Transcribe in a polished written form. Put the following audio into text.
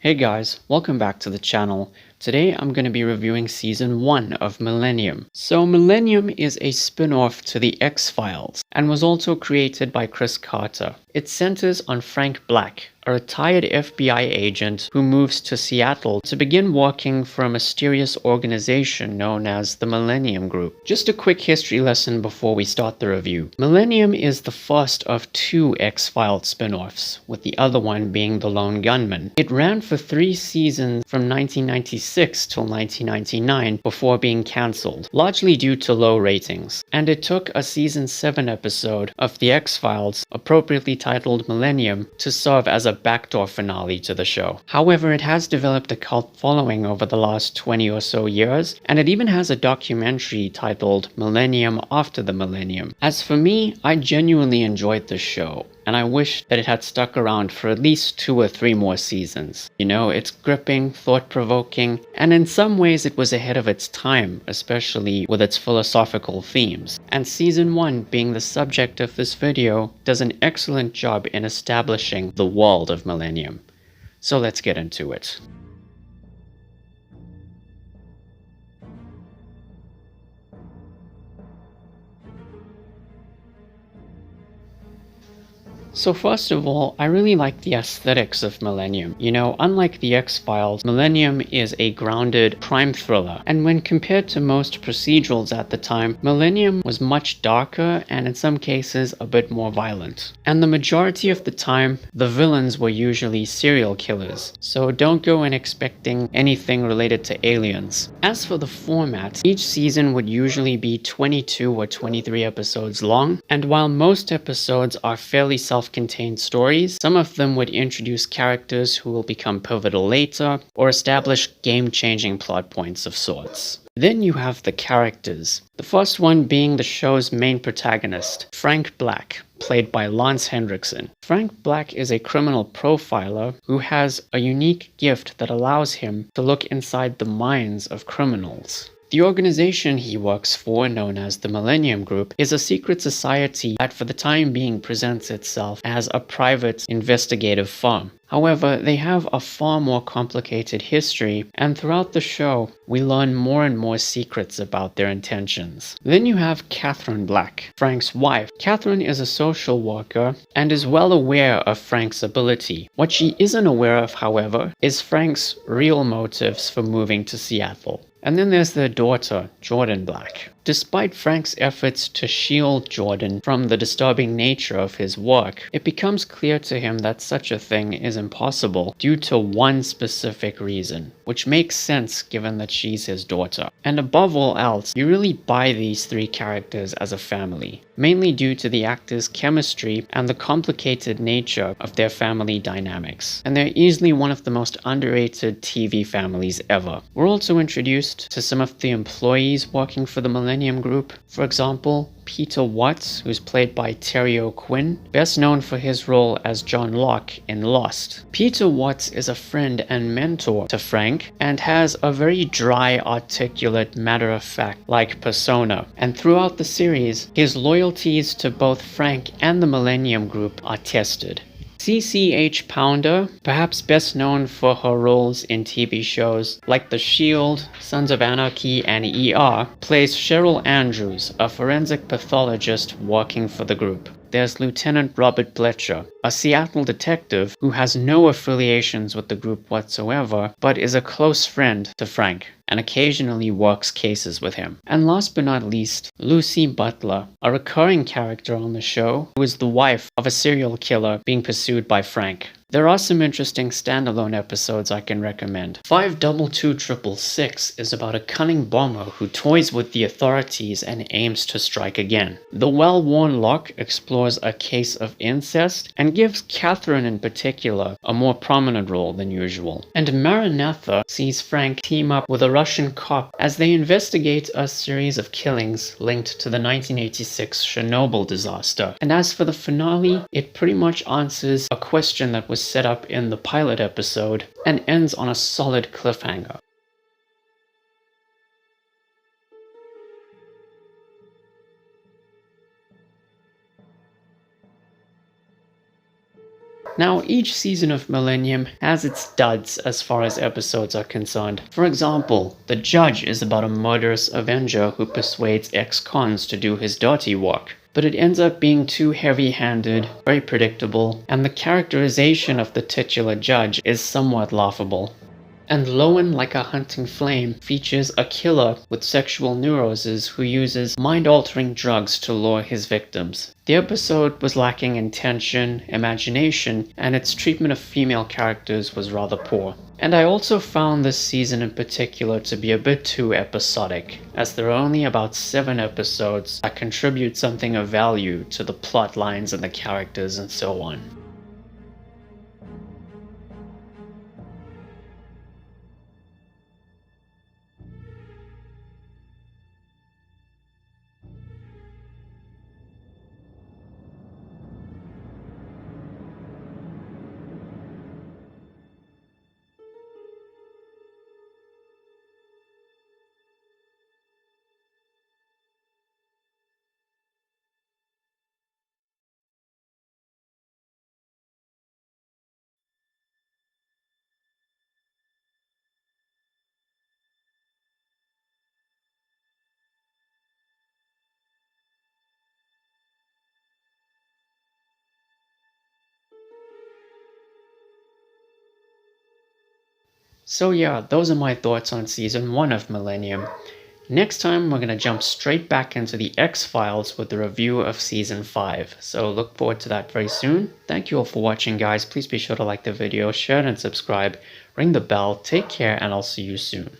Hey guys, welcome back to the channel. Today I'm going to be reviewing Season 1 of Millennium. So Millennium is a spin-off to The X-Files and was also created by Chris Carter. It centers on Frank Black, a retired FBI agent who moves to Seattle to begin working for a mysterious organization known as the Millennium Group. Just a quick history lesson before we start the review. Millennium is the first of two X-Files spin-offs, with the other one being The Lone Gunman. It ran for 3 seasons from 1996 till 1999 before being cancelled, largely due to low ratings. And it took a Season 7 episode of The X-Files, appropriately titled Millennium, to serve as a backdoor finale to the show. However, it has developed a cult following over the last 20 or so years, and it even has a documentary titled Millennium After the Millennium. As for me, I genuinely enjoyed the show, and I wish that it had stuck around for at least 2 or 3 more seasons. You know, it's gripping, thought-provoking, and in some ways it was ahead of its time, especially with its philosophical themes. And Season 1, being the subject of this video, does an excellent job in establishing the world of Millennium. So let's get into it. So first of all, I really like the aesthetics of Millennium. You know, unlike The X-Files, Millennium is a grounded crime thriller, and when compared to most procedurals at the time, Millennium was much darker and in some cases a bit more violent. And the majority of the time, the villains were usually serial killers, so don't go in expecting anything related to aliens. As for the format, each season would usually be 22 or 23 episodes long, and while most episodes are fairly self-contained stories, some of them would introduce characters who will become pivotal later, or establish game-changing plot points of sorts. Then you have the characters, the first one being the show's main protagonist, Frank Black, played by Lance Hendrickson. Frank Black is a criminal profiler who has a unique gift that allows him to look inside the minds of criminals. The organization he works for, known as the Millennium Group, is a secret society that for the time being presents itself as a private investigative firm. However, they have a far more complicated history, and throughout the show, we learn more and more secrets about their intentions. Then you have Catherine Black, Frank's wife. Catherine is a social worker and is well aware of Frank's ability. What she isn't aware of, however, is Frank's real motives for moving to Seattle. And then there's their daughter, Jordan Black. Despite Frank's efforts to shield Jordan from the disturbing nature of his work, it becomes clear to him that such a thing is impossible due to one specific reason, which makes sense given that she's his daughter. And above all else, you really buy these 3 characters as a family, mainly due to the actors' chemistry and the complicated nature of their family dynamics. And they're easily one of the most underrated TV families ever. We're also introduced to some of the employees working for the Millennium Group. For example, Peter Watts, who's played by Terry O'Quinn, best known for his role as John Locke in Lost. Peter Watts is a friend and mentor to Frank and has a very dry, articulate, matter-of-fact-like persona. And throughout the series, his loyalties to both Frank and the Millennium Group are tested. CCH Pounder, perhaps best known for her roles in TV shows like The Shield, Sons of Anarchy, and ER, plays Cheryl Andrews, a forensic pathologist working for the group. There's Lieutenant Robert Bletcher, a Seattle detective who has no affiliations with the group whatsoever, but is a close friend to Frank and occasionally works cases with him. And last but not least, Lucy Butler, a recurring character on the show who is the wife of a serial killer being pursued by Frank. There are some interesting standalone episodes I can recommend. 52266 is about a cunning bomber who toys with the authorities and aims to strike again. The Well-Worn Lock explores a case of incest and gives Catherine in particular a more prominent role than usual. And Maranatha sees Frank team up with a Russian cop as they investigate a series of killings linked to the 1986 Chernobyl disaster. And as for the finale, it pretty much answers a question that was set up in the pilot episode and ends on a solid cliffhanger. Now, each season of Millennium has its duds as far as episodes are concerned. For example, The Judge is about a murderous Avenger who persuades ex-cons to do his dirty work. But it ends up being too heavy-handed, very predictable, and the characterization of the titular judge is somewhat laughable. And Lowen Like a Hunting Flame features a killer with sexual neuroses who uses mind-altering drugs to lure his victims. The episode was lacking in tension, imagination, and its treatment of female characters was rather poor. And I also found this season in particular to be a bit too episodic, as there are only about 7 episodes that contribute something of value to the plot lines and the characters and so on. So yeah, those are my thoughts on Season 1 of Millennium. Next time, we're going to jump straight back into the X-Files with the review of Season 5. So look forward to that very soon. Thank you all for watching, guys. Please be sure to like the video, share it and subscribe. Ring the bell. Take care, and I'll see you soon.